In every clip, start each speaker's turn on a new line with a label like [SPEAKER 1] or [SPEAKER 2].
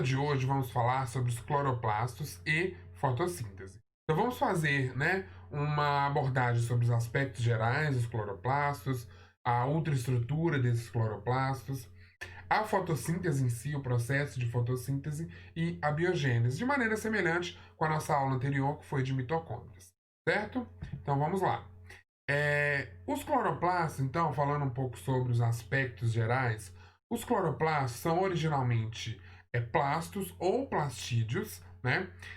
[SPEAKER 1] de hoje vamos falar sobre os cloroplastos e fotossíntese. Então vamos fazer, uma abordagem sobre os aspectos gerais dos cloroplastos, a ultraestrutura desses cloroplastos, a fotossíntese em si, o processo de fotossíntese e a biogênese, de maneira semelhante com a nossa aula anterior, que foi de mitocôndrias, certo? Então vamos lá. Os cloroplastos, então, falando um pouco sobre os aspectos gerais, os cloroplastos são originalmente plastos ou plastídeos,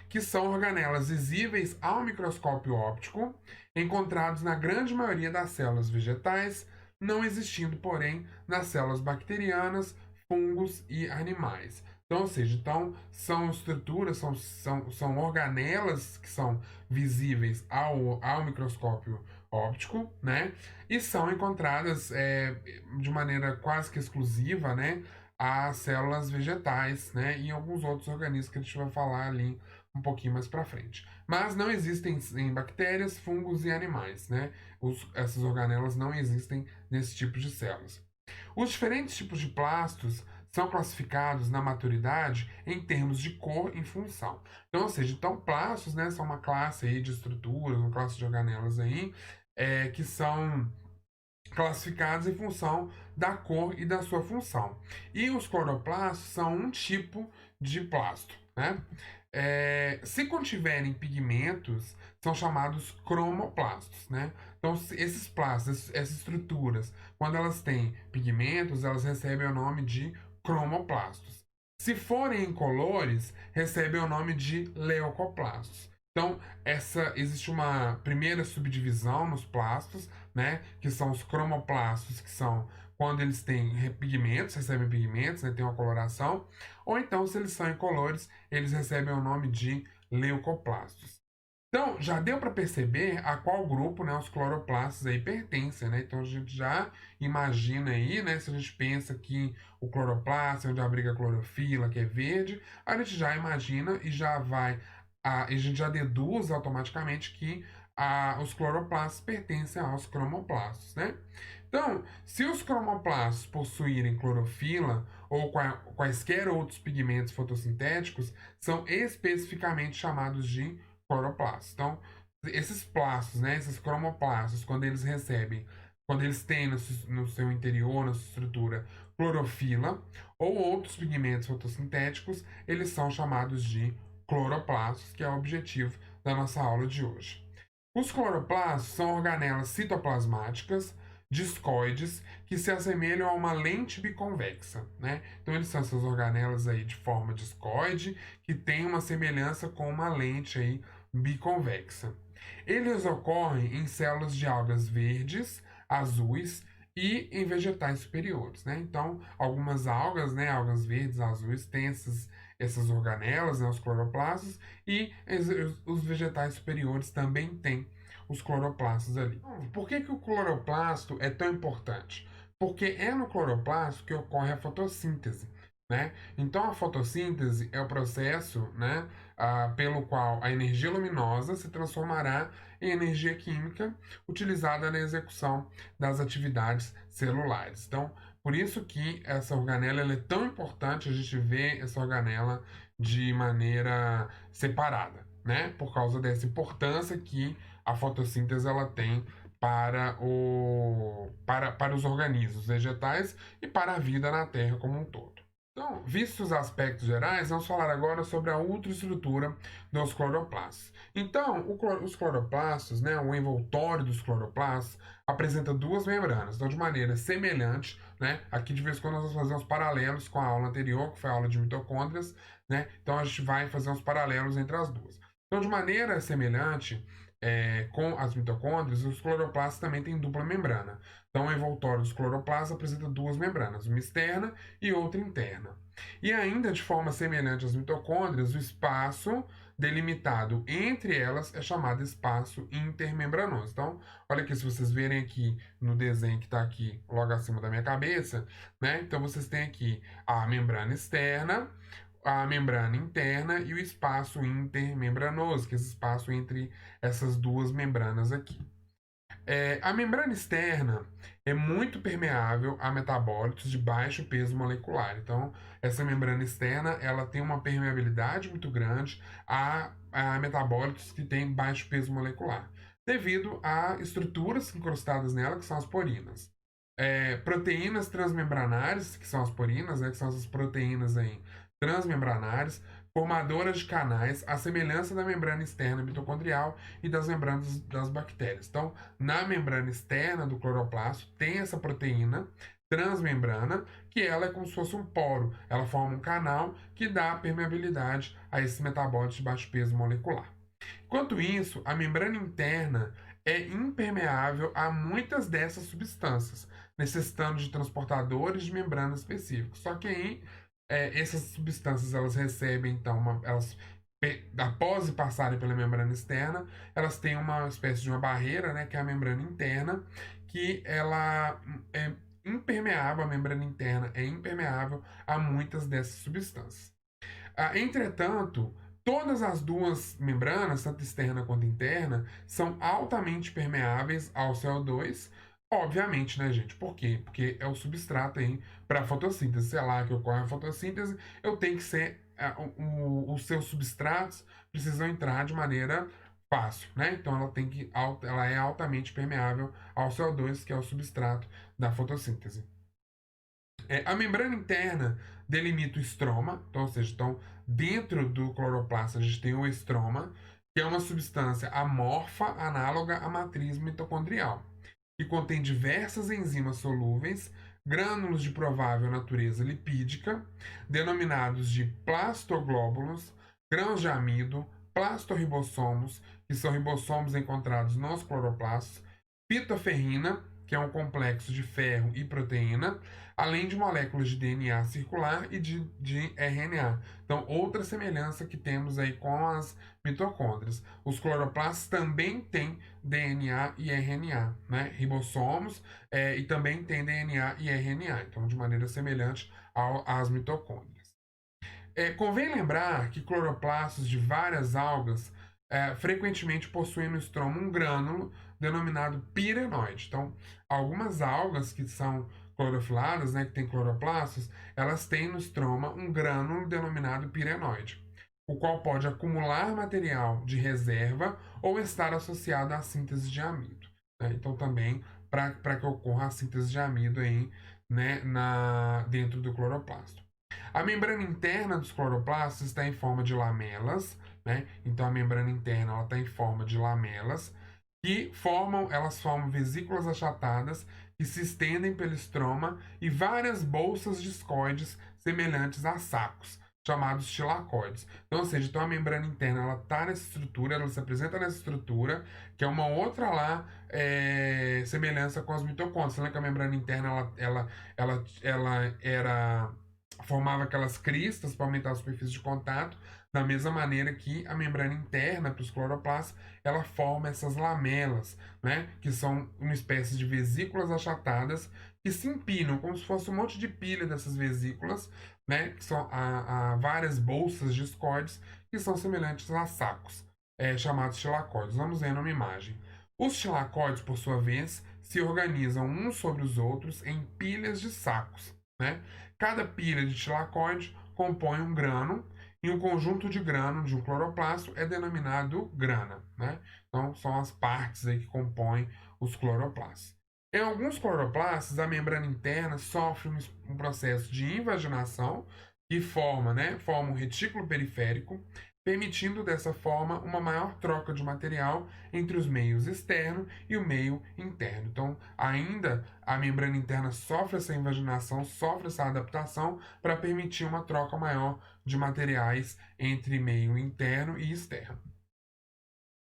[SPEAKER 1] que são organelas visíveis ao microscópio óptico, encontrados na grande maioria das células vegetais, não existindo, porém, nas células bacterianas, fungos e animais. Então, ou seja, são estruturas, são organelas que são visíveis ao microscópio óptico, e são encontradas de maneira quase que exclusiva, as células vegetais, e alguns outros organismos que a gente vai falar ali um pouquinho mais para frente. Mas não existem em bactérias, fungos e animais, essas organelas não existem nesse tipo de células. Os diferentes tipos de plastos são classificados na maturidade em termos de cor e função. Então, ou seja, plastos, são uma classe aí de estruturas, uma classe de organelas aí, que são classificados em função da cor e da sua função. E os cloroplastos são um tipo de plasto, se contiverem pigmentos, são chamados cromoplastos, Então, esses plastos, essas estruturas, quando elas têm pigmentos, elas recebem o nome de cromoplastos. Se forem incolores, recebem o nome de leucoplastos. Então, existe uma primeira subdivisão nos plastos, que são os cromoplastos, que são quando eles têm pigmentos, recebem pigmentos, tem uma coloração, ou então, se eles são incolores, eles recebem o nome de leucoplastos. Então, já deu para perceber a qual grupo, os cloroplastos aí pertencem, Então, a gente já imagina aí, se a gente pensa que o cloroplasto é onde abriga a clorofila, que é verde, a gente já imagina e a gente já deduz automaticamente que os cloroplastos pertencem aos cromoplastos, Então, se os cromoplastos possuírem clorofila ou quaisquer outros pigmentos fotossintéticos, são especificamente chamados de cloroplastos. Então, esses plastos, esses cromoplastos, quando eles têm no seu interior, na sua estrutura, clorofila ou outros pigmentos fotossintéticos, eles são chamados de cloroplastos, que é o objetivo da nossa aula de hoje. Os cloroplastos são organelas citoplasmáticas, discoides, que se assemelham a uma lente biconvexa, Então, eles são essas organelas aí de forma discoide, que tem uma semelhança com uma lente aí biconvexa. Eles ocorrem em células de algas verdes, azuis e em vegetais superiores, Então, algumas algas, algas verdes, azuis, têm essas organelas, os cloroplastos, e os vegetais superiores também têm os cloroplastos ali. Por que o cloroplasto é tão importante? Porque é no cloroplasto que ocorre a fotossíntese, Então, a fotossíntese é o processo, pelo qual a energia luminosa se transformará em energia química utilizada na execução das atividades celulares. Então, por isso que essa organela ela é tão importante, a gente vê essa organela de maneira separada, Por causa dessa importância que a fotossíntese ela tem para os organismos vegetais e para a vida na Terra como um todo. Então, vistos os aspectos gerais, vamos falar agora sobre a ultraestrutura dos cloroplastos. Então, os cloroplastos, o envoltório dos cloroplastos, apresenta duas membranas. Então, de maneira semelhante, aqui de vez em quando nós vamos fazer uns paralelos com a aula anterior, que foi a aula de mitocôndrias, Então, a gente vai fazer uns paralelos entre as duas. Então, de maneira semelhante, com as mitocôndrias, os cloroplastos também têm dupla membrana. Então, o envoltório dos cloroplastos apresenta duas membranas, uma externa e outra interna. E ainda de forma semelhante às mitocôndrias, o espaço delimitado entre elas é chamado espaço intermembranoso. Então, olha aqui, se vocês verem aqui no desenho que está aqui logo acima da minha cabeça, Então, vocês têm aqui a membrana externa, a membrana interna e o espaço intermembranoso, que é esse espaço entre essas duas membranas aqui. A membrana externa é muito permeável a metabólitos de baixo peso molecular. Então, essa membrana externa ela tem uma permeabilidade muito grande a metabólitos que têm baixo peso molecular, devido a estruturas incrustadas nela, que são as porinas. Proteínas transmembranárias, que são as porinas, né, que são essas proteínas aí, transmembranárias, formadoras de canais, à semelhança da membrana externa mitocondrial e das membranas das bactérias. Então, na membrana externa do cloroplasto tem essa proteína transmembrana, que ela é como se fosse um poro. Ela forma um canal que dá permeabilidade a esses metabólitos de baixo peso molecular. Enquanto isso, a membrana interna é impermeável a muitas dessas substâncias, necessitando de transportadores de membrana específicos. Só que aí, essas substâncias elas recebem, então, após passarem pela membrana externa, elas têm uma espécie de uma barreira, né, que é a membrana interna, que ela é impermeável, a membrana interna é impermeável a muitas dessas substâncias. Entretanto, todas as duas membranas, tanto externa quanto interna, são altamente permeáveis ao CO2. Obviamente, né, gente? Por quê? Porque é o substrato aí para a fotossíntese. Se é lá que ocorre a fotossíntese, eu tenho que ser. Os seus substratos precisam entrar de maneira fácil, né? Então ela é altamente permeável ao CO2, que é o substrato da fotossíntese. A membrana interna delimita o estroma, então, ou seja, dentro do cloroplasto a gente tem o estroma, que é uma substância amorfa análoga à matriz mitocondrial, que contém diversas enzimas solúveis, grânulos de provável natureza lipídica, denominados de plastoglóbulos, grãos de amido, plastoribossomos, que são ribossomos encontrados nos cloroplastos, fitoferrina, que é um complexo de ferro e proteína, além de moléculas de DNA circular e de RNA. Então, outra semelhança que temos aí com as mitocôndrias. Os cloroplastos também têm DNA e RNA, né? Ribossomos, e também têm DNA e RNA, então de maneira semelhante às mitocôndrias. Convém lembrar que cloroplastos de várias algas frequentemente possuem no estroma um grânulo denominado pirenoide. Então, algumas algas que são clorofiladas, né, que têm cloroplastos, elas têm no estroma um grânulo denominado pirenoide, o qual pode acumular material de reserva ou estar associado à síntese de amido, né? Então, também para que ocorra a síntese de amido aí, né, dentro do cloroplasto. A membrana interna dos cloroplastos está em forma de lamelas, né? Então a membrana interna está em forma de lamelas que elas formam vesículas achatadas que se estendem pelo estroma e várias bolsas discoides semelhantes a sacos, chamados tilacoides. Então, ou seja, a membrana interna ela está nessa estrutura, ela se apresenta nessa estrutura, que é uma outra lá semelhança com as mitocôndrias. Você lembra que a membrana interna formava aquelas cristas para aumentar a superfície de contato, da mesma maneira que a membrana interna para os cloroplastos, ela forma essas lamelas, né, que são uma espécie de vesículas achatadas que se empinam, como se fosse um monte de pilha dessas vesículas, né, que são várias bolsas discoides que são semelhantes a sacos, chamados tilacoides. Vamos ver numa imagem. Os tilacoides, por sua vez, se organizam uns sobre os outros em pilhas de sacos, né? Cada pilha de tilacoide compõe um grano e um conjunto de grano de um cloroplasto é denominado grana, né? Então, são as partes aí que compõem os cloroplastos. Em alguns cloroplastos, a membrana interna sofre um processo de invaginação que forma um retículo periférico, permitindo dessa forma uma maior troca de material entre os meios externo e o meio interno. Então, ainda a membrana interna sofre essa invaginação, sofre essa adaptação para permitir uma troca maior de materiais entre meio interno e externo.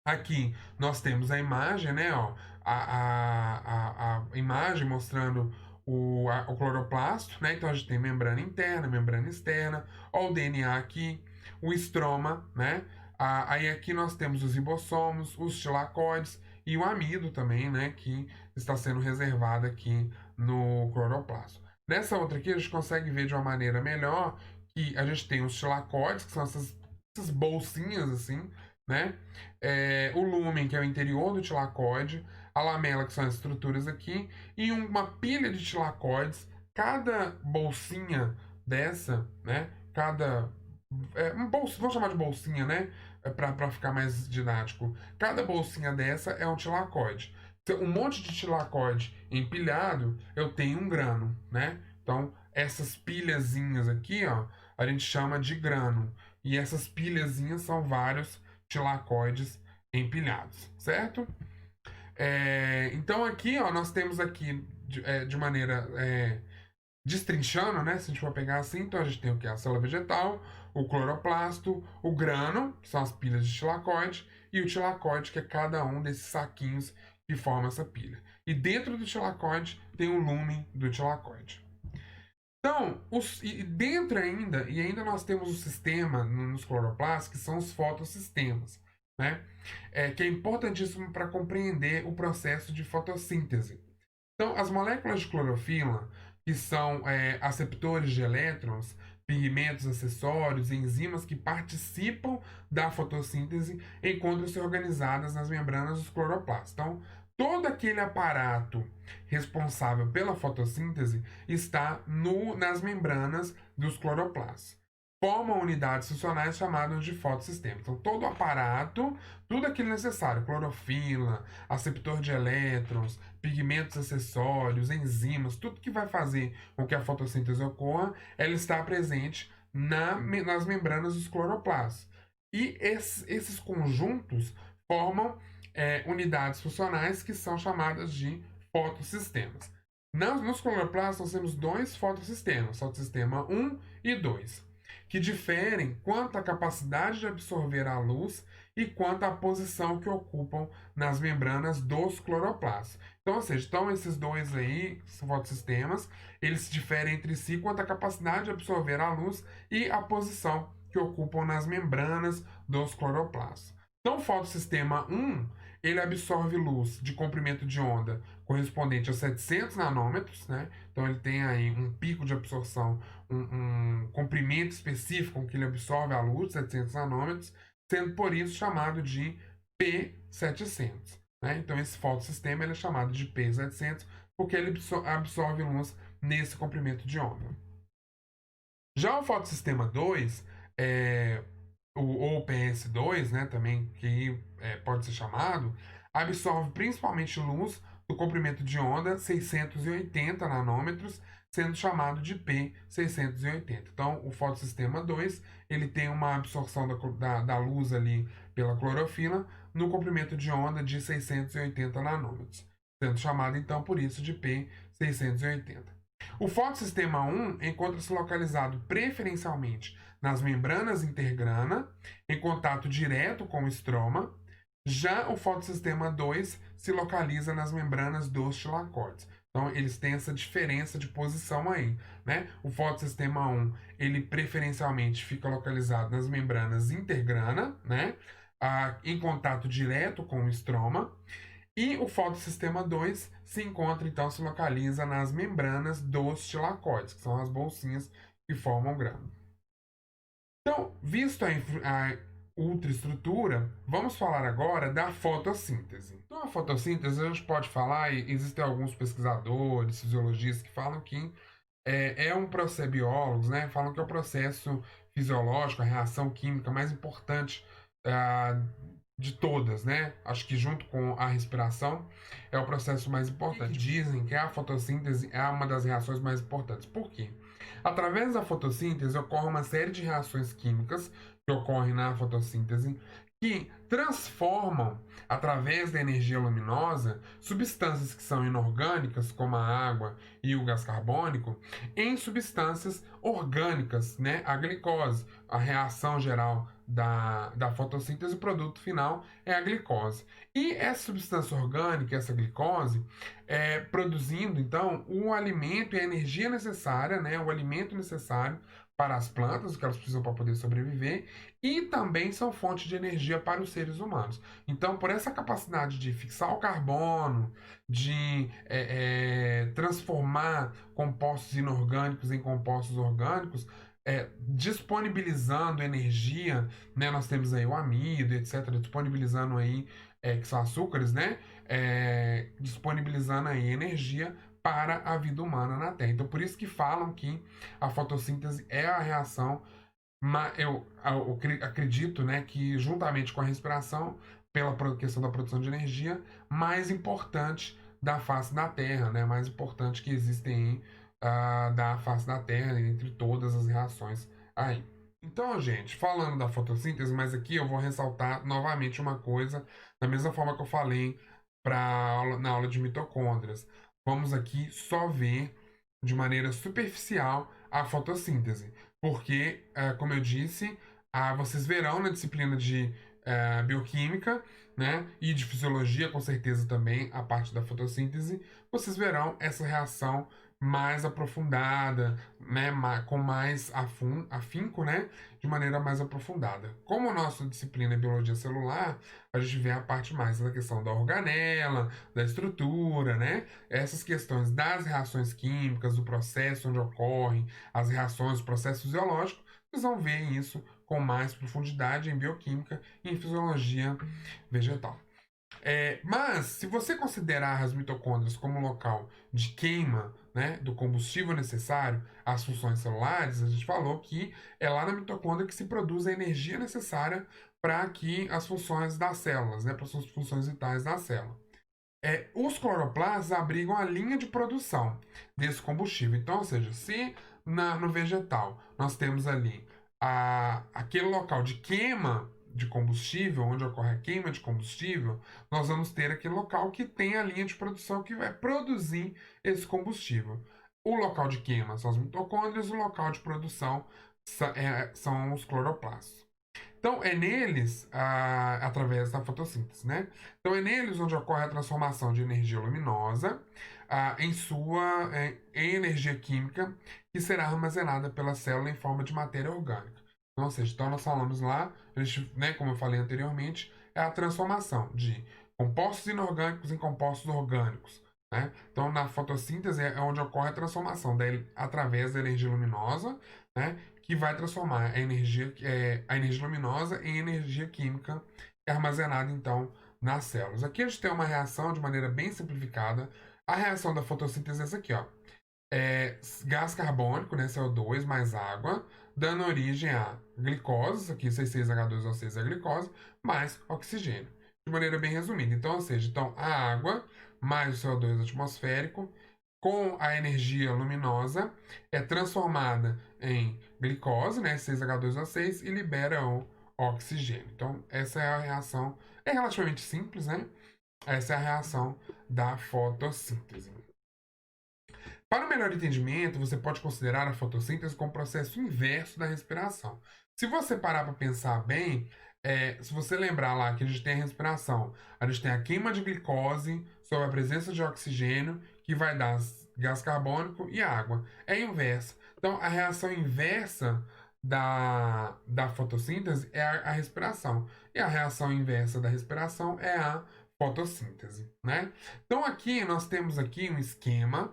[SPEAKER 1] Aqui nós temos a imagem, né, ó, a imagem mostrando o cloroplasto, né? Então a gente tem membrana interna, membrana externa, ó, o DNA aqui, o estroma, né? Aí aqui nós temos os ribossomos, os tilacoides e o amido também, né? Que está sendo reservado aqui no cloroplasto. Nessa outra aqui a gente consegue ver de uma maneira melhor que a gente tem os tilacoides, que são essas bolsinhas assim, né? O lumen, que é o interior do tilacoide, a lamela, que são as estruturas aqui, e uma pilha de tilacoides. Cada bolsinha dessa, né? Vamos chamar de bolsinha, né? Para ficar mais didático. Cada bolsinha dessa é um tilacoide. Um monte de tilacoide empilhado, eu tenho um grano, né? Então, essas pilhazinhas aqui, ó, a gente chama de grano. E essas pilhazinhas são vários tilacoides empilhados, certo? Então aqui, ó, nós temos aqui de maneira destrinchando, né? Se a gente for pegar assim, então a gente tem o que? A célula vegetal, o cloroplasto, o grano, que são as pilhas de tilacoide, e o tilacoide, que é cada um desses saquinhos que forma essa pilha. E dentro do tilacoide tem o lumen do tilacoide. Então, e dentro ainda, e ainda nós temos o sistema nos cloroplastos, que são os fotossistemas, né? Que é importantíssimo para compreender o processo de fotossíntese. Então, as moléculas de clorofila, que são aceptores de elétrons, pigmentos acessórios, enzimas que participam da fotossíntese, encontram-se organizadas nas membranas dos cloroplastos. Então, todo aquele aparato responsável pela fotossíntese está nas membranas dos cloroplastos. Formam unidades funcionais chamadas de fotossistema. Então, todo o aparato, tudo aquilo necessário, clorofila, aceptor de elétrons, pigmentos acessórios, enzimas, tudo que vai fazer com que a fotossíntese ocorra, ela está presente nas membranas dos cloroplastos. E esses conjuntos formam unidades funcionais que são chamadas de fotossistemas. Nos cloroplastos nós temos dois fotossistemas, fotossistema 1 e 2, que diferem quanto à capacidade de absorver a luz e quanto à posição que ocupam nas membranas dos cloroplastos. Então, ou seja, esses dois aí, fotossistemas, eles diferem entre si quanto à capacidade de absorver a luz e a posição que ocupam nas membranas dos cloroplastos. Então, o fotossistema 1, ele absorve luz de comprimento de onda correspondente a 700 nanômetros, né? Então, ele tem aí um pico de absorção, um comprimento específico com que ele absorve a luz, 700 nanômetros, sendo por isso chamado de P700. Né? Então, esse fotossistema ele é chamado de P700 porque ele absorve luz nesse comprimento de onda. Já o fotossistema 2, ou PS2, né, também, que pode ser chamado, absorve principalmente luz do comprimento de onda 680 nanômetros, sendo chamado de P680. Então, o fotossistema 2, ele tem uma absorção da luz ali pela clorofila no comprimento de onda de 680 nanômetros, sendo chamado, então, por isso, de P680. O fotossistema 1 encontra-se localizado preferencialmente nas membranas intergrana, em contato direto com o estroma. Já o fotossistema 2 se localiza nas membranas dos tilacoides. Então, eles têm essa diferença de posição aí, né? O fotossistema 1, ele preferencialmente fica localizado nas membranas intergrana, né? Em contato direto com o estroma. E o fotossistema 2 se encontra, então, se localiza nas membranas dos tilacoides, que são as bolsinhas que formam o grano. Então, visto a ultraestrutura, vamos falar agora da fotossíntese. Então, a fotossíntese, a gente pode falar, e existem alguns pesquisadores, fisiologistas que falam que biólogos, né, falam que é o processo fisiológico, a reação química mais importante de todas, né? Acho que junto com a respiração é o processo mais importante. Dizem que a fotossíntese é uma das reações mais importantes. Por quê? Através da fotossíntese ocorre uma série de reações químicas que ocorrem na fotossíntese que transformam, através da energia luminosa, substâncias que são inorgânicas, como a água e o gás carbônico, em substâncias orgânicas, né? A glicose, a reação geral da fotossíntese, o produto final é a glicose. E essa substância orgânica, essa glicose, produzindo, então, o alimento e a energia necessária, né? O alimento necessário para as plantas, o que elas precisam para poder sobreviver, e também são fonte de energia para os seres humanos. Então, por essa capacidade de fixar o carbono, de transformar compostos inorgânicos em compostos orgânicos, disponibilizando energia, né? Nós temos aí o amido, etc., disponibilizando aí, que são açúcares, né? Disponibilizando aí energia para a vida humana na Terra. Então, por isso que falam que a fotossíntese é a reação, eu acredito, né, que juntamente com a respiração, pela questão da produção de energia, mais importante da face da Terra, né? Mais importante que existem da face da Terra, entre todas as reações aí. Então, gente, falando da fotossíntese, mas aqui eu vou ressaltar novamente uma coisa, da mesma forma que eu falei na aula de mitocôndrias. Vamos aqui só ver de maneira superficial a fotossíntese, porque, como eu disse, vocês verão na disciplina de bioquímica, né, e de fisiologia, com certeza também, a parte da fotossíntese, vocês verão essa reação mais aprofundada, né, com mais afinco, né, de maneira mais aprofundada. Como a nossa disciplina é biologia celular, a gente vê a parte mais da questão da organela, da estrutura, né, essas questões das reações químicas, do processo onde ocorrem as reações, os processos fisiológicos, vocês vão ver isso com mais profundidade em bioquímica e em fisiologia vegetal. Mas, se você considerar as mitocôndrias como local de queima, né, do combustível necessário às funções celulares, a gente falou que é lá na mitocôndria que se produz a energia necessária para que as funções das células, né, para as funções vitais da célula. Os cloroplastos abrigam a linha de produção desse combustível. Então, ou seja, se no vegetal nós temos ali aquele local de queima de combustível, onde ocorre a queima de combustível, nós vamos ter aquele local que tem a linha de produção que vai produzir esse combustível. O local de queima são as mitocôndrias, o local de produção são os cloroplastos. Então, é neles, através da fotossíntese, né? Então, é neles onde ocorre a transformação de energia luminosa em energia química que será armazenada pela célula em forma de matéria orgânica. Então, ou seja, nós falamos lá, a gente, né, como eu falei anteriormente, é a transformação de compostos inorgânicos em compostos orgânicos. Né? Então, na fotossíntese é onde ocorre a transformação através da energia luminosa, né, que vai transformar a energia luminosa em energia química armazenada, então, nas células. Aqui a gente tem uma reação de maneira bem simplificada. A reação da fotossíntese é essa aqui, ó. Gás carbônico, né, CO2 mais água, dando origem a glicose, aqui C6H12O6 é a glicose, mais oxigênio. De maneira bem resumida. Então, ou seja, a água mais o CO2 atmosférico com a energia luminosa é transformada em glicose, né, 6H2O6, e libera o oxigênio. Então, essa é a reação, é relativamente simples, né? Essa é a reação da fotossíntese. Para o melhor entendimento, você pode considerar a fotossíntese como o processo inverso da respiração. Se você parar para pensar bem, se você lembrar lá que a gente tem a respiração, a gente tem a queima de glicose sob a presença de oxigênio, que vai dar gás carbônico e água. É inversa. Então, a reação inversa da fotossíntese é a respiração. E a reação inversa da respiração é a fotossíntese, né? Então, aqui nós temos aqui um esquema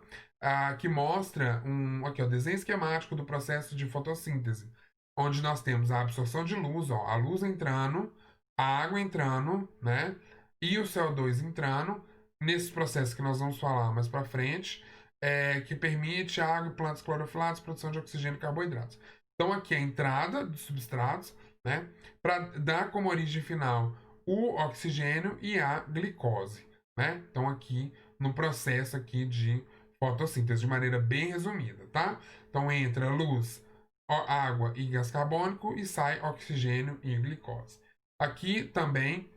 [SPEAKER 1] que mostra aqui, o desenho esquemático do processo de fotossíntese, onde nós temos a absorção de luz, ó, a luz entrando, a água entrando, né, e o CO2 entrando, nesses processos que nós vamos falar mais para frente, que permite a água e plantas clorofiladas, produção de oxigênio e carboidratos. Então, aqui é a entrada de substratos, né, para dar como origem final o oxigênio e a glicose, né? Então, aqui no processo aqui de fotossíntese, de maneira bem resumida, tá? Então, entra luz, água e gás carbônico e sai oxigênio e glicose. Aqui também,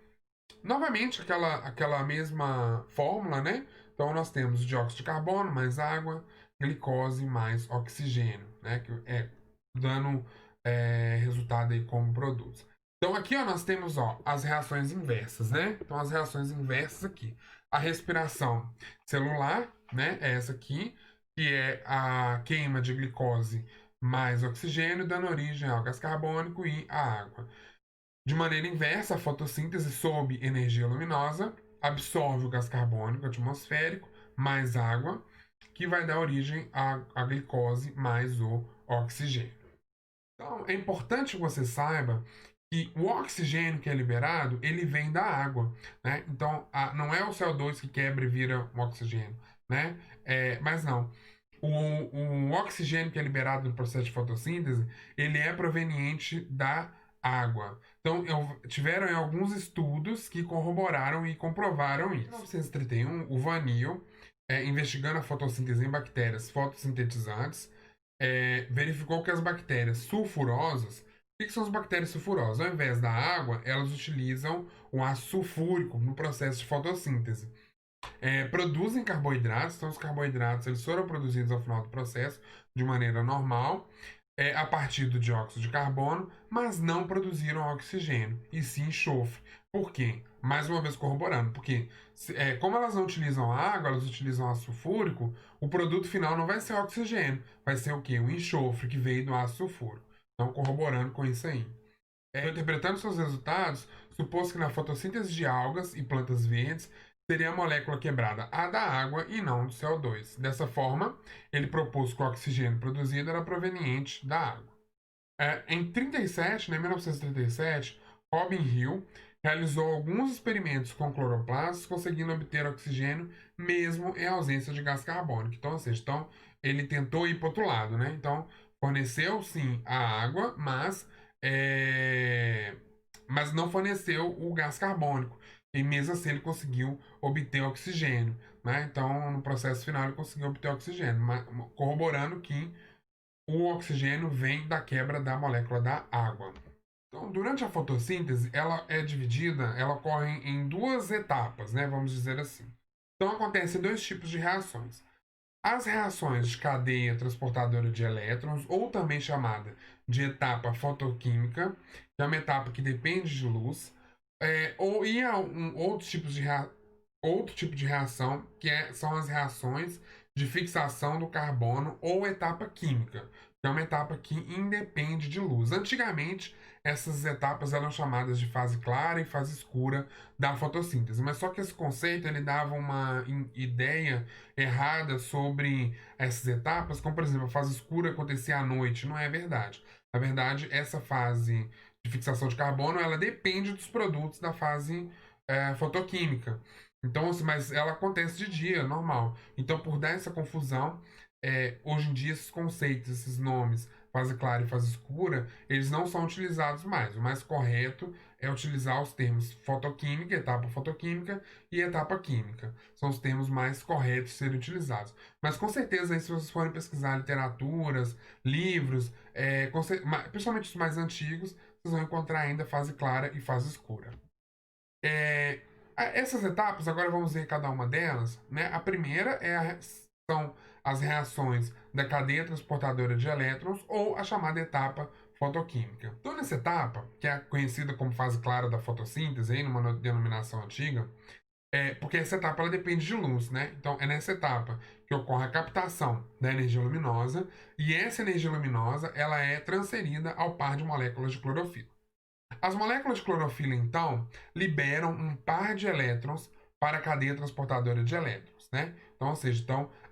[SPEAKER 1] novamente, aquela mesma fórmula, né? Então, nós temos dióxido de carbono mais água, glicose mais oxigênio, né? Que dando resultado aí como produz. Então, aqui ó, nós temos as reações inversas, né? Então, as reações inversas aqui. A respiração celular, né? É essa aqui, que é a queima de glicose mais oxigênio, dando origem ao gás carbônico e à água. De maneira inversa, a fotossíntese sob energia luminosa absorve o gás carbônico atmosférico mais água, que vai dar origem à glicose mais o oxigênio. Então, é importante que você saiba que o oxigênio que é liberado, ele vem da água, né? Então, não é o CO2 que quebra e vira um oxigênio, né? Mas não. O oxigênio que é liberado no processo de fotossíntese, ele é proveniente da água. Então, tiveram alguns estudos que corroboraram e comprovaram isso. Em 1931, o Van Niel, investigando a fotossíntese em bactérias fotossintetizantes, verificou que as bactérias sulfurosas, o que são as bactérias sulfurosas? Ao invés da água, elas utilizam o ácido sulfúrico no processo de fotossíntese. Produzem carboidratos, então os carboidratos eles foram produzidos ao final do processo de maneira normal, a partir do dióxido de carbono, mas não produziram oxigênio, e sim enxofre. Por quê? Mais uma vez corroborando, porque como elas não utilizam água, elas utilizam ácido sulfúrico, o produto final não vai ser oxigênio, vai ser o quê? O enxofre que veio do ácido sulfúrico. Então, corroborando com isso aí. Interpretando seus resultados, supôs que na fotossíntese de algas e plantas verdes seria a molécula quebrada a da água e não do CO2. Dessa forma, ele propôs que o oxigênio produzido era proveniente da água. Em 37, né, 1937, Robin Hill realizou alguns experimentos com cloroplastos, conseguindo obter oxigênio mesmo em ausência de gás carbônico. Então, ou seja, ele tentou ir para o outro lado, né? Então, forneceu sim a água, mas não forneceu o gás carbônico. E mesmo assim ele conseguiu obter oxigênio, né? Então, no processo final ele conseguiu obter oxigênio, corroborando que o oxigênio vem da quebra da molécula da água. Então, durante a fotossíntese, ela ocorre em duas etapas, né? Vamos dizer assim. Então, acontecem dois tipos de reações. As reações de cadeia transportadora de elétrons, ou também chamada de etapa fotoquímica, que é uma etapa que depende de luz, ou há outro tipo de reação, são as reações de fixação do carbono ou etapa química, que é uma etapa que independe de luz. Antigamente, essas etapas eram chamadas de fase clara e fase escura da fotossíntese, mas só que esse conceito ele dava uma ideia errada sobre essas etapas, como por exemplo, a fase escura acontecia à noite, não é verdade. Na verdade, essa fase de fixação de carbono, ela depende dos produtos da fase fotoquímica. Então, assim, mas ela acontece de dia, normal. Então, por dar essa confusão, hoje em dia esses conceitos, esses nomes, fase clara e fase escura, eles não são utilizados mais. O mais correto é utilizar os termos fotoquímica, etapa fotoquímica e etapa química. São os termos mais corretos de serem utilizados. Mas com certeza, aí, se vocês forem pesquisar literaturas, livros, principalmente os mais antigos, vocês vão encontrar ainda fase clara e fase escura. Essas etapas, agora vamos ver cada uma delas. Né? A primeira são as reações da cadeia transportadora de elétrons ou a chamada etapa fotoquímica. Então, nessa etapa, que é conhecida como fase clara da fotossíntese, aí, numa denominação antiga, porque essa etapa ela depende de luz, né? Então, é nessa etapa que ocorre a captação da energia luminosa e essa energia luminosa ela é transferida ao par de moléculas de clorofila. As moléculas de clorofila, então, liberam um par de elétrons para a cadeia transportadora de elétrons, né? Então, ou seja,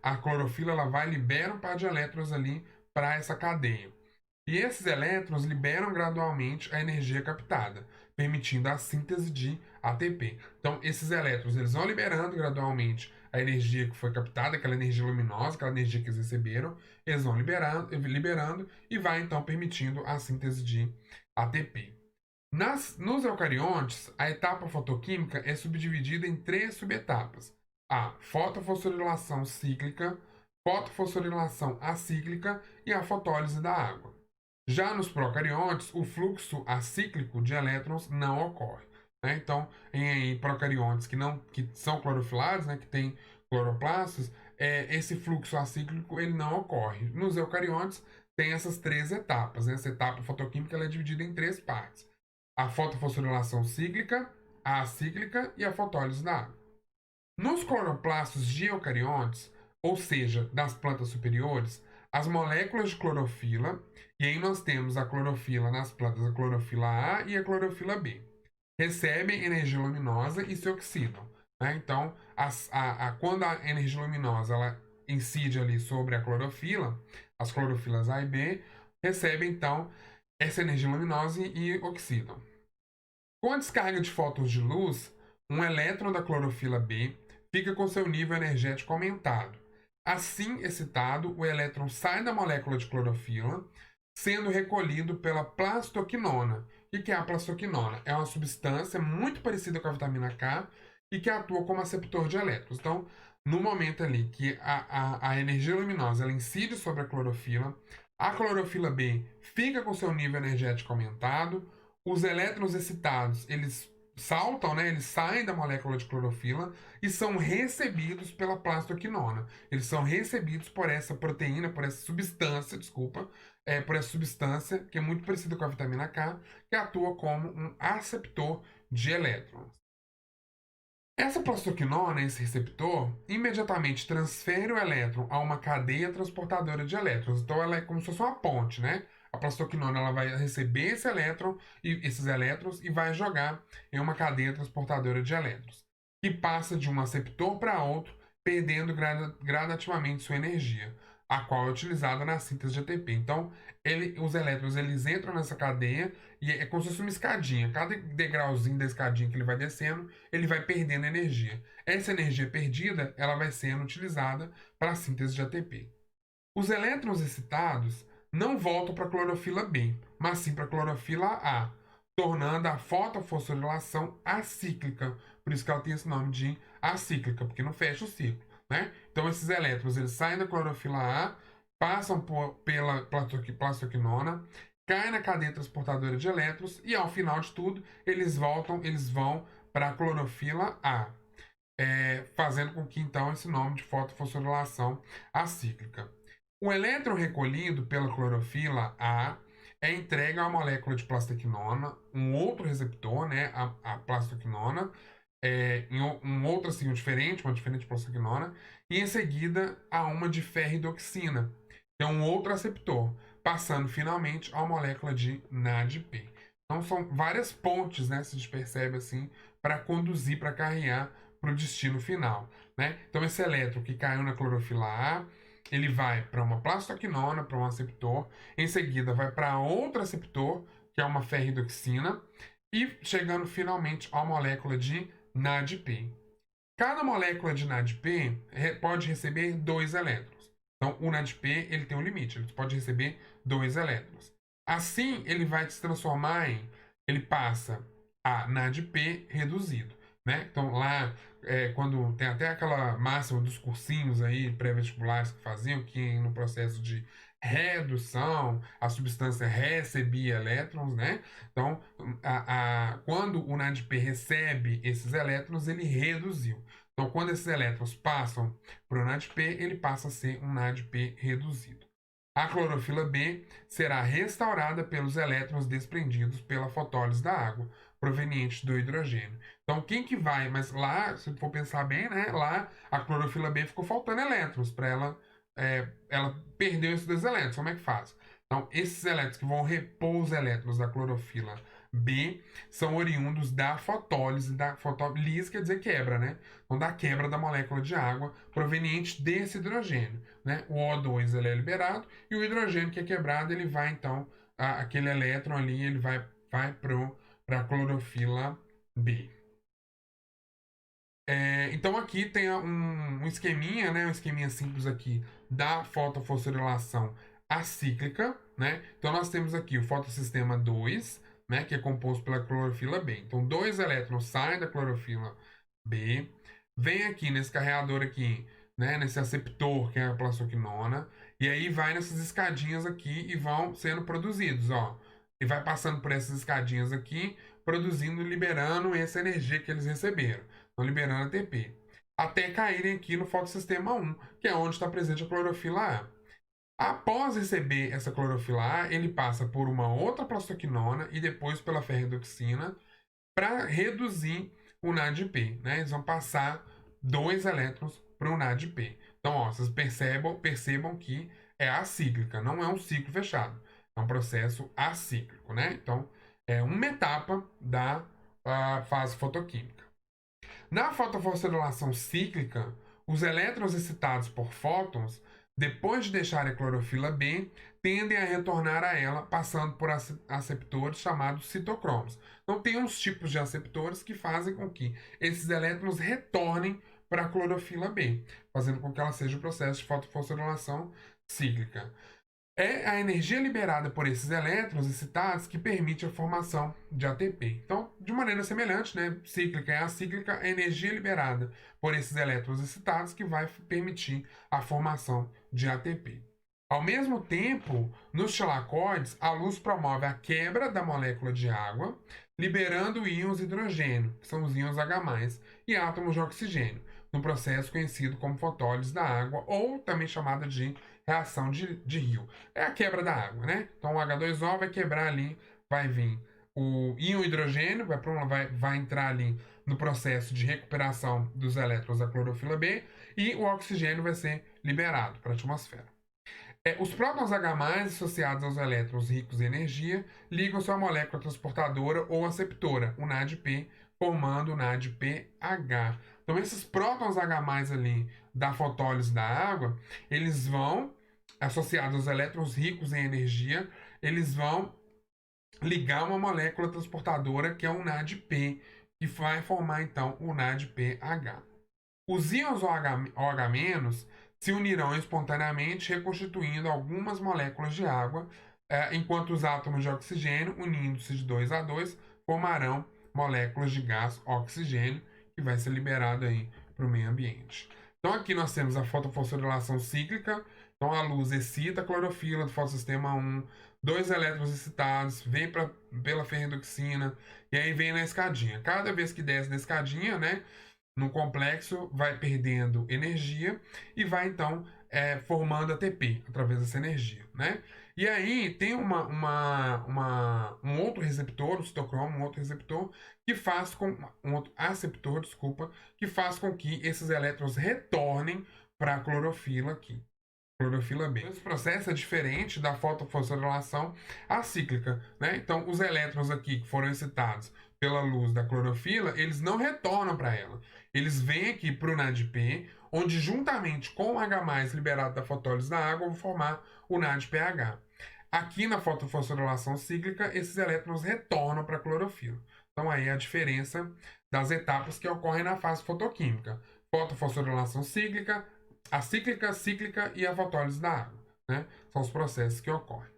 [SPEAKER 1] a clorofila ela vai liberar um par de elétrons ali para essa cadeia. E esses elétrons liberam gradualmente a energia captada, permitindo a síntese de ATP. Então, esses elétrons eles vão liberando gradualmente a energia que foi captada, aquela energia luminosa, aquela energia que eles receberam, eles vão liberando e vai então permitindo a síntese de ATP. Nos eucariontes, a etapa fotoquímica é subdividida em três subetapas: a fotofosforilação cíclica, fotofosforilação acíclica e a fotólise da água. Já nos procariontes, o fluxo acíclico de elétrons não ocorre. Né? Então, em procariontes que são clorofilados, né, que têm cloroplastos, esse fluxo acíclico ele não ocorre. Nos eucariontes, tem essas três etapas. Né? Essa etapa fotoquímica ela é dividida em três partes: a fotofosforilação cíclica, a acíclica e a fotólise da água. Nos cloroplastos de eucariontes, ou seja, das plantas superiores, as moléculas de clorofila, e aí nós temos a clorofila nas plantas, a clorofila A e a clorofila B, recebem energia luminosa e se oxidam. Né? Então, quando a energia luminosa ela incide ali sobre a clorofila, as clorofilas A e B recebem então essa energia luminosa e oxidam. Com a descarga de fótons de luz, um elétron da clorofila B fica com seu nível energético aumentado. Assim excitado, o elétron sai da molécula de clorofila, sendo recolhido pela plastoquinona. O que é a plastoquinona? É uma substância muito parecida com a vitamina K e que atua como aceptor de elétrons. Então, no momento ali que a energia luminosa ela incide sobre a clorofila B fica com seu nível energético aumentado, os elétrons excitados, eles saltam, né? Eles saem da molécula de clorofila e são recebidos pela plastoquinona. Eles são recebidos por essa proteína, por essa substância, desculpa, por essa substância que é muito parecida com a vitamina K, que atua como um aceptor de elétrons. Essa plastoquinona, esse receptor, imediatamente transfere o elétron a uma cadeia transportadora de elétrons. Então ela é como se fosse uma ponte, né? A plastoquinona ela vai receber esse elétron e esses elétrons e vai jogar em uma cadeia transportadora de elétrons, que passa de um aceptor para outro, perdendo gradativamente sua energia, a qual é utilizada na síntese de ATP. Então, os elétrons eles entram nessa cadeia e é como se fosse uma escadinha. Cada degrauzinho da escadinha que ele vai descendo, ele vai perdendo energia. Essa energia perdida, ela vai sendo utilizada para a síntese de ATP. Os elétrons excitados não voltam para a clorofila B, mas sim para a clorofila A, tornando a fotofosforilação acíclica. Por isso que ela tem esse nome de acíclica, porque não fecha o ciclo, né? Então esses elétrons eles saem da clorofila A, passam pela plastoquinona, caem na cadeia transportadora de elétrons e ao final de tudo eles vão para a clorofila A, fazendo com que então esse nome de fotofosforilação acíclica. O elétron recolhido pela clorofila A é entregue a uma molécula de plastoquinona, um outro receptor, né, a plastoquinona, em um outro signo diferente, uma diferente plastoquinona, e em seguida a uma de ferridoxina, que é um outro receptor, passando finalmente a uma molécula de NADP. Então são várias pontes, né, se a gente percebe assim, para conduzir, para carregar para o destino final, né? Então esse elétron que caiu na clorofila A, ele vai para uma plastoquinona, para um aceptor, em seguida vai para outro aceptor, que é uma ferridoxina, e chegando finalmente à molécula de NADP. Cada molécula de NADP pode receber 2 elétrons. Então, o NADP ele tem um limite, ele pode receber 2 elétrons. Assim, ele vai se transformar ele passa a NADP reduzido, né? Então, lá, quando tem até aquela máxima dos cursinhos aí, pré-vestibulares que faziam, que no processo de redução, a substância recebia elétrons, né? Então, quando o NADP recebe esses elétrons, ele reduziu. Então, quando esses elétrons passam para o NADP, ele passa a ser um NADP reduzido. A clorofila B será restaurada pelos elétrons desprendidos pela fotólise da água, provenientes do hidrogênio. Então, quem que vai? Mas lá, se for pensar bem, né? Lá a clorofila B ficou faltando elétrons para ela perdeu esses 2 elétrons. Como é que faz? Então, esses elétrons que vão repor os elétrons da clorofila B são oriundos da fotólise. Lise quer dizer quebra, né? Então, da quebra da molécula de água proveniente desse hidrogênio, né? O O2 ele é liberado e o hidrogênio que é quebrado, ele vai, então, aquele elétron ali, ele vai para a clorofila B. Então aqui tem um esqueminha, né? Um esqueminha simples aqui da fotofosforilação acíclica, né? Então nós temos aqui o fotossistema 2, né? Que é composto pela clorofila B. Então 2 elétrons saem da clorofila B, vem aqui nesse carreador aqui, né? Nesse aceptor que é a plastoquinona, e aí vai nessas escadinhas aqui e vão sendo produzidos, ó. E vai passando por essas escadinhas aqui, produzindo, liberando essa energia que eles receberam. Estão liberando ATP. Até caírem aqui no fotossistema 1, que é onde está presente a clorofila A. Após receber essa clorofila A, ele passa por uma outra plastoquinona e depois pela ferridoxina para reduzir o NADP, né? Eles vão passar 2 elétrons para o NADP. Então, ó, vocês percebam que é acíclica, não é um ciclo fechado. É um processo acíclico, né? Então, é uma etapa da fase fotoquímica. Na fotofosforilação cíclica, os elétrons excitados por fótons depois de deixar a clorofila B, tendem a retornar a ela, passando por aceptores chamados citocromos. Então, tem uns tipos de aceptores que fazem com que esses elétrons retornem para a clorofila B, fazendo com que ela seja o processo de fotofosforilação cíclica. É a energia liberada por esses elétrons excitados que permite a formação de ATP. Então, de maneira semelhante, né, cíclica é acíclica, a energia liberada por esses elétrons excitados que vai permitir a formação de ATP. Ao mesmo tempo, nos tilacoides, a luz promove a quebra da molécula de água, liberando íons hidrogênio, que são os íons H+, e átomos de oxigênio, no processo conhecido como fotólise da água, ou também chamada de reação de Rio. É a quebra da água, né? Então o H2O vai quebrar ali, vai vir o íon hidrogênio, vai entrar ali no processo de recuperação dos elétrons da clorofila B e o oxigênio vai ser liberado para a atmosfera. Os prótons H+, associados aos elétrons ricos em energia, ligam-se à molécula transportadora ou aceptora, o NADP, formando o NADPH. Então, esses prótons H+, ali da fotólise da água, eles vão, associados aos elétrons ricos em energia, eles vão ligar uma molécula transportadora que é o NADP, que vai formar, então, o NADPH. Os íons OH- se unirão espontaneamente, reconstituindo algumas moléculas de água, enquanto os átomos de oxigênio, unindo-se de 2 a 2, formarão moléculas de gás oxigênio, que vai ser liberado aí para o meio ambiente. Então aqui nós temos a fotofosforilação cíclica. Então a luz excita a clorofila do fotossistema 1, dois elétrons excitados, vem pela ferredoxina, e aí vem na escadinha. Cada vez que desce na escadinha, né, no complexo, vai perdendo energia e vai então formando ATP através dessa energia, né? E aí tem um outro receptor, o citocromo, um outro receptor que faz com um outro aceptor, desculpa, que faz com que esses elétrons retornem para a clorofila aqui. Clorofila B. Esse processo é diferente da fotofosforilação acíclica, né? Então, os elétrons aqui que foram excitados pela luz da clorofila, eles não retornam para ela. Eles vêm aqui para o NADP, onde juntamente com o H+ liberado da fotólise da água, vão formar o NADPH. Aqui na fotofosforilação cíclica, esses elétrons retornam para a clorofila. Então, aí é a diferença das etapas que ocorrem na fase fotoquímica. Fotofosforilação cíclica, a cíclica e a fotólise da água, né? São os processos que ocorrem.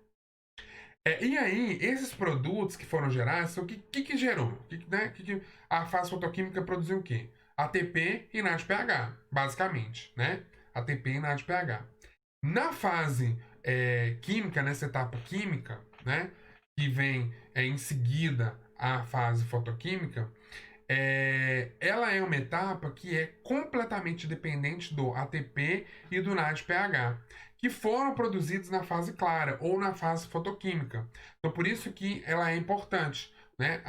[SPEAKER 1] E aí, esses produtos que foram gerados, o que gerou? A fase fotoquímica produziu o quê? ATP e NADPH, basicamente, né? ATP e NADPH. Na fase química, nessa etapa química, né? Que vem em seguida à fase fotoquímica, ela é uma etapa que é completamente dependente do ATP e do NADPH, que foram produzidos na fase clara ou na fase fotoquímica. Então, por isso que ela é importante, né?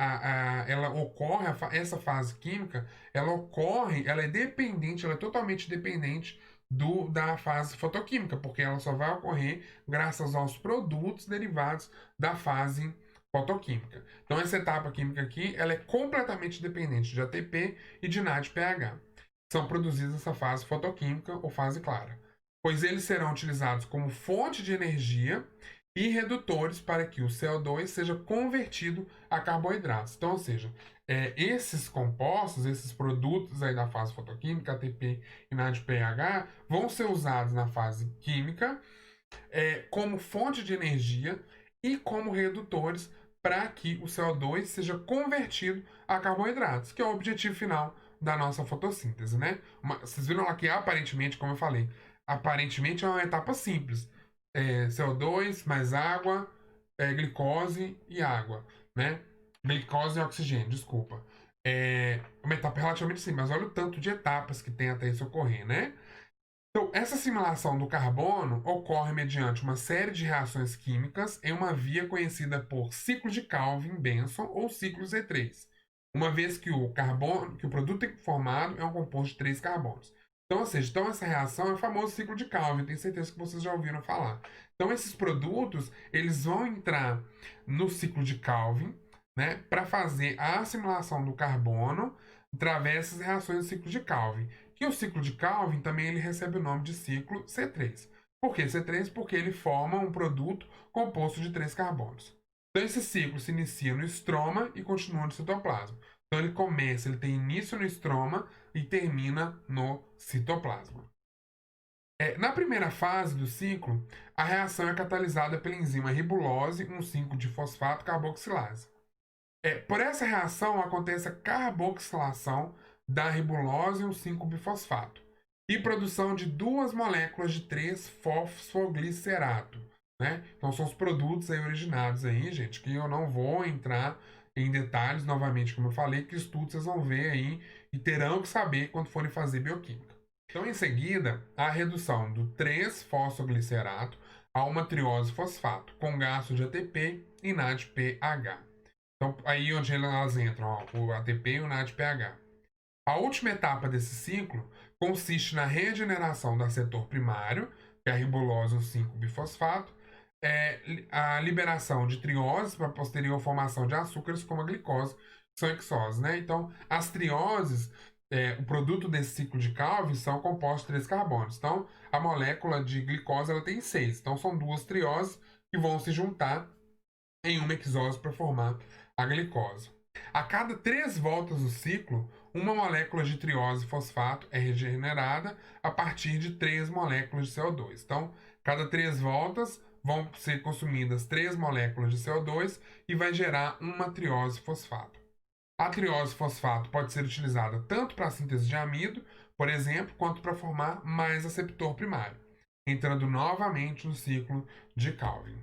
[SPEAKER 1] Essa fase química, ela é dependente, ela é totalmente dependente da fase fotoquímica, porque ela só vai ocorrer graças aos produtos derivados da fase fotoquímica. Então, essa etapa química aqui, ela é completamente dependente de ATP e de NADPH. São produzidos nessa fase fotoquímica ou fase clara, pois eles serão utilizados como fonte de energia e redutores para que o CO2 seja convertido a carboidratos. Então, ou seja, esses compostos, esses produtos aí da fase fotoquímica, ATP e NADPH, vão ser usados na fase química como fonte de energia e como redutores para que o CO2 seja convertido a carboidratos, que é o objetivo final da nossa fotossíntese, né? Vocês viram lá que aparentemente, como eu falei, aparentemente é uma etapa simples. CO2 mais água, glicose e água, né? Glicose e oxigênio, desculpa. É uma etapa relativamente simples, mas olha o tanto de etapas que tem até isso ocorrer, né? Então, essa assimilação do carbono ocorre mediante uma série de reações químicas em uma via conhecida por ciclo de Calvin-Benson ou ciclo Z3, uma vez que o produto formado é um composto de 3 carbonos. Então, ou seja, essa reação é o famoso ciclo de Calvin, tenho certeza que vocês já ouviram falar. Então, esses produtos, eles vão entrar no ciclo de Calvin, né, para fazer a assimilação do carbono através dessas reações do ciclo de Calvin. E o ciclo de Calvin também ele recebe o nome de ciclo C3. Por que C3? Porque ele forma um produto composto de 3 carbonos. Então esse ciclo se inicia no estroma e continua no citoplasma. Então ele tem início no estroma e termina no citoplasma. Na primeira fase do ciclo, a reação é catalisada pela enzima ribulose 1,5-difosfato carboxilase. Por essa reação acontece a carboxilação da ribulose 1,5-bifosfato e produção de duas moléculas de 3-fosfoglicerato, né? Então são os produtos aí originados aí, gente, que eu não vou entrar em detalhes novamente, como eu falei, que estudos vocês vão ver aí e terão que saber quando forem fazer bioquímica. Então, em seguida, a redução do 3-fosfoglicerato a uma triose fosfato com gasto de ATP e NADPH. Então, aí onde elas entram, ó, o ATP e o NADPH. A última etapa desse ciclo consiste na regeneração do acetor primário, que é a ribulose 1,5-bifosfato, a liberação de trioses para posterior formação de açúcares como a glicose, que são hexoses, né? Então, as trioses, o produto desse ciclo de Calvin, são compostos de 3 carbonos. Então, a molécula de glicose ela tem 6. Então, são duas trioses que vão se juntar em uma hexose para formar a glicose. A cada 3 voltas do ciclo, uma molécula de triose fosfato é regenerada a partir de 3 moléculas de CO2. Então, cada 3 voltas vão ser consumidas 3 moléculas de CO2 e vai gerar uma triose fosfato. A triose fosfato pode ser utilizada tanto para a síntese de amido, por exemplo, quanto para formar mais aceptor primário, entrando novamente no ciclo de Calvin.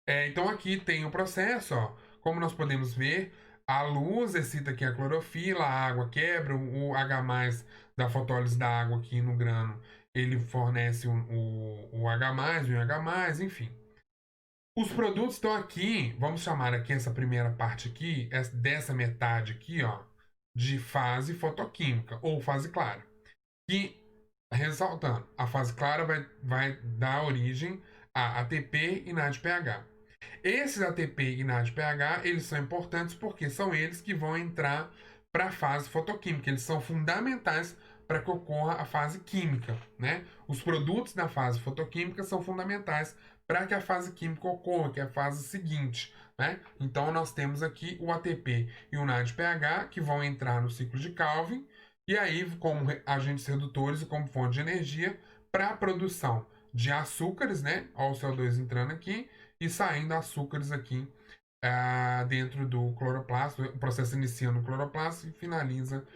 [SPEAKER 1] Então aqui tem o processo, ó. Como nós podemos ver, a luz excita aqui a clorofila, a água quebra, o H+ da fotólise da água aqui no grano, ele fornece o H+, o IH+, enfim. Os produtos estão aqui, vamos chamar aqui essa primeira parte aqui, dessa metade aqui, ó, de fase fotoquímica, ou fase clara. E, ressaltando, a fase clara vai dar origem a ATP e NADPH. Esses ATP e NADPH, eles são importantes porque são eles que vão entrar para a fase fotoquímica. Eles são fundamentais para que ocorra a fase química, né? Os produtos da fase fotoquímica são fundamentais para que a fase química ocorra, que é a fase seguinte, né? Então nós temos aqui o ATP e o NADPH que vão entrar no ciclo de Calvin e aí como agentes redutores e como fonte de energia para a produção de açúcares, né? Olha o CO2 entrando aqui e saindo açúcares aqui dentro do cloroplasto. O processo inicia no cloroplasto e finaliza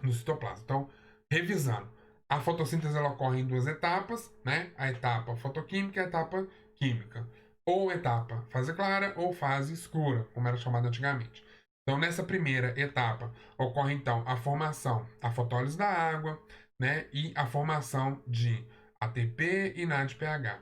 [SPEAKER 1] no citoplasma. Então, revisando, a fotossíntese ela ocorre em 2 etapas, né? A etapa fotoquímica e a etapa química. Ou etapa fase clara ou fase escura, como era chamada antigamente. Então, nessa primeira etapa, ocorre então a formação, a fotólise da água, né? E a formação de ATP e NADPH.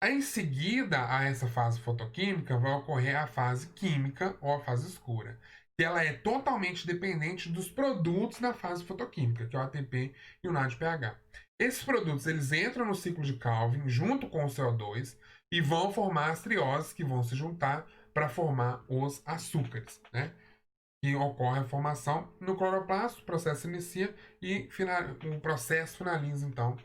[SPEAKER 1] Em seguida a essa fase fotoquímica vai ocorrer a fase química ou a fase escura, que ela é totalmente dependente dos produtos da fase fotoquímica, que é o ATP e o NADPH. Esses produtos eles entram no ciclo de Calvin junto com o CO2 e vão formar as trioses que vão se juntar para formar os açúcares, né? E ocorre a formação no cloroplasto, o processo inicia e o processo finaliza então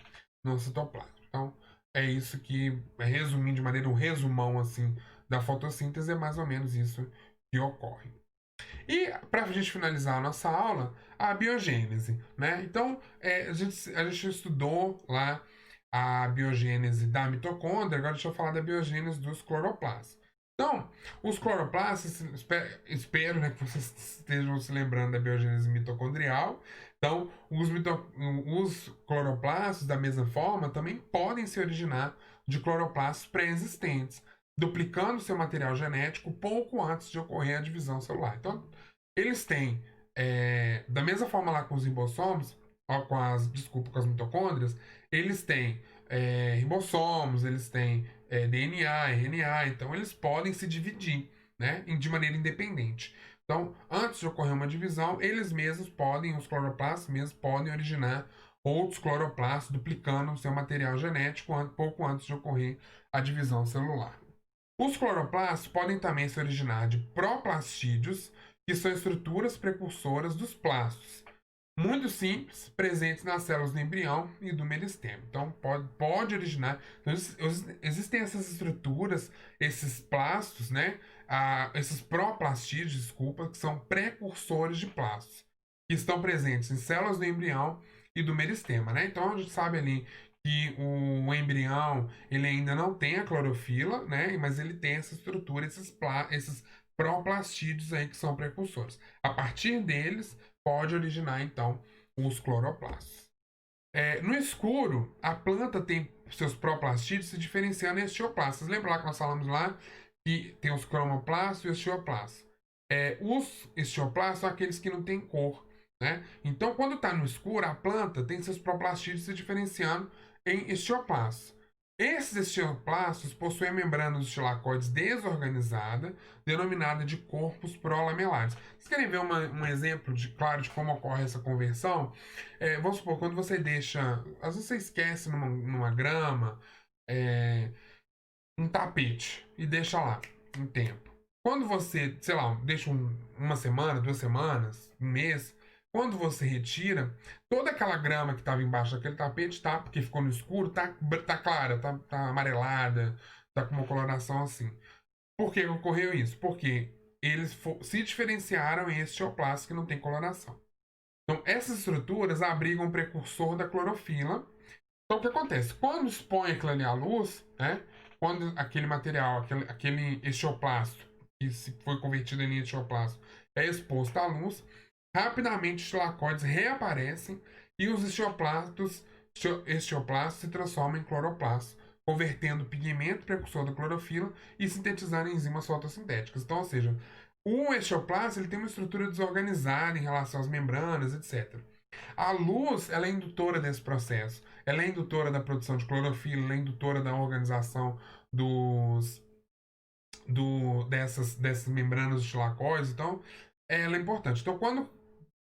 [SPEAKER 1] no citoplasma. Então, é isso que, resumindo de maneira um resumão assim da fotossíntese, é mais ou menos isso que ocorre. E para a gente finalizar a nossa aula, a biogênese, né? Então, a gente estudou lá a biogênese da mitocôndria, agora deixa eu falar da biogênese dos cloroplastos. Então, os cloroplastos, espero né, que vocês estejam se lembrando da biogênese mitocondrial. Então, os cloroplastos, da mesma forma, também podem se originar de cloroplastos pré-existentes, duplicando seu material genético pouco antes de ocorrer a divisão celular. Então, eles têm, da mesma forma lá com os ribossomos, com as mitocôndrias, eles têm ribossomos, eles têm DNA, RNA, então eles podem se dividir, né, de maneira independente. Então, antes de ocorrer uma divisão, eles mesmos podem, os cloroplastos mesmos podem originar outros cloroplastos, duplicando o seu material genético pouco antes de ocorrer a divisão celular. Os cloroplastos podem também se originar de proplastídeos, que são estruturas precursoras dos plastos. muito simples, presentes nas células do embrião e do meristema. Então, pode originar. Então, existem essas estruturas, esses plastos, né? Esses proplastídeos, desculpa, que são precursores de plastos, que estão presentes em células do embrião e do meristema, né? Então, a gente sabe ali que o embrião, ele ainda não tem a clorofila, né? Mas ele tem essa estrutura, esses proplastídeos aí que são precursores. A partir deles, pode originar, então, os cloroplastos. No escuro, a planta tem seus proplastídeos se diferenciando em estioplastos. Lembra lá que nós falamos lá que tem os cromoplastos e os estioplastos. Os estioplastos são aqueles que não têm cor, né? Então, quando está no escuro, a planta tem seus proplastídeos se diferenciando em estioplastos. Esses estioplastos possuem a membrana dos estilacoides desorganizada, denominada de corpos prolamelares. Vocês querem ver um exemplo claro de como ocorre essa conversão? Vamos supor, quando você deixa. Às vezes você esquece numa grama um tapete e deixa lá um tempo. Quando você, sei lá, deixa uma semana, 2 semanas, um mês, quando você retira, toda aquela grama que estava embaixo daquele tapete, tá? Porque ficou no escuro, tá clara, tá amarelada, tá com uma coloração assim. Por que ocorreu isso? Porque eles se diferenciaram em estioplastos que não tem coloração. Então, essas estruturas abrigam o precursor da clorofila. Então, o que acontece? Quando expõe aquilo ali à luz, né? Quando aquele material, aquele estioplasto, que foi convertido em estioplasto, é exposto à luz, rapidamente os estilacoides reaparecem e os estioplasts se transformam em cloroplastos, convertendo o pigmento precursor da clorofila e sintetizando enzimas fotossintéticas. Então, ou seja, o estioplasto ele tem uma estrutura desorganizada em relação às membranas, etc. A luz ela é indutora desse processo. Ela é indutora da produção de clorofila, ela é indutora da organização dessas membranas dos tilacoides. Então, ela é importante. Então, quando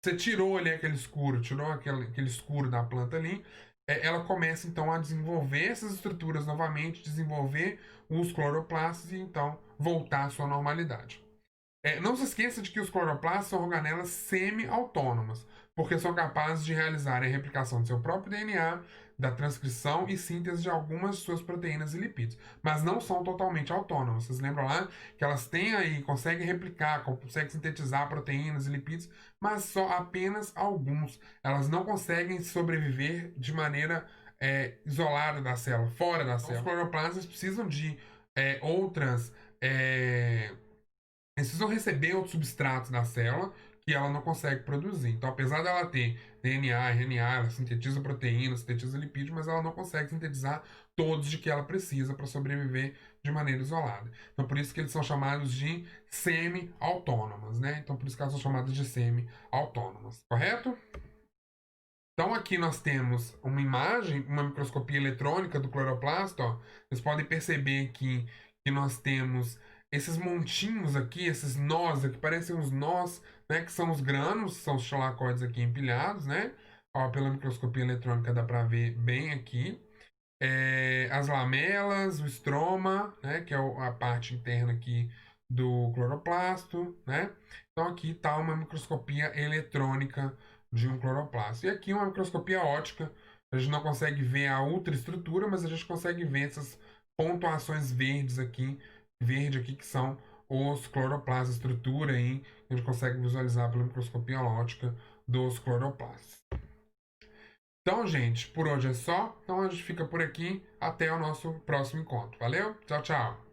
[SPEAKER 1] você tirou ali aquele escuro, tirou aquele escuro da planta ali, ela começa então a desenvolver essas estruturas novamente, desenvolver os cloroplastos e então voltar à sua normalidade. Não se esqueça de que os cloroplastos são organelas semi-autônomas, porque são capazes de realizar a replicação do seu próprio DNA, da transcrição e síntese de algumas de suas proteínas e lipídios, mas não são totalmente autônomas. Vocês lembram lá que elas têm aí, conseguem replicar, conseguem sintetizar proteínas e lipídios, mas só apenas alguns. Elas não conseguem sobreviver de maneira isolada da célula, fora da célula. Os cloroplastos precisam de outras precisam receber outros substratos da célula que ela não consegue produzir. Então, apesar dela ter DNA, RNA, ela sintetiza proteínas, sintetiza lipídios, mas ela não consegue sintetizar todos de que ela precisa para sobreviver de maneira isolada. Então, por isso que eles são chamados de semi-autônomas, né? Então, por isso que elas são chamadas de semi-autônomas, correto? Então, aqui nós temos uma imagem, uma microscopia eletrônica do cloroplasto, ó. Vocês podem perceber aqui que nós temos esses montinhos aqui, esses nós aqui, parecem uns nós, né, que são os grânulos, são os tilacoides aqui empilhados, né? Ó, pela microscopia eletrônica dá para ver bem aqui. As lamelas, o estroma, né, que é a parte interna aqui do cloroplasto, né? Então aqui está uma microscopia eletrônica de um cloroplasto. E aqui uma microscopia óptica. A gente não consegue ver a ultraestrutura, mas a gente consegue ver essas pontuações verdes aqui, que são os cloroplastos, a estrutura aí, a gente consegue visualizar pela microscopia óptica dos cloroplastos. Então, gente, por hoje é só. Então a gente fica por aqui. Até o nosso próximo encontro. Valeu? Tchau, tchau.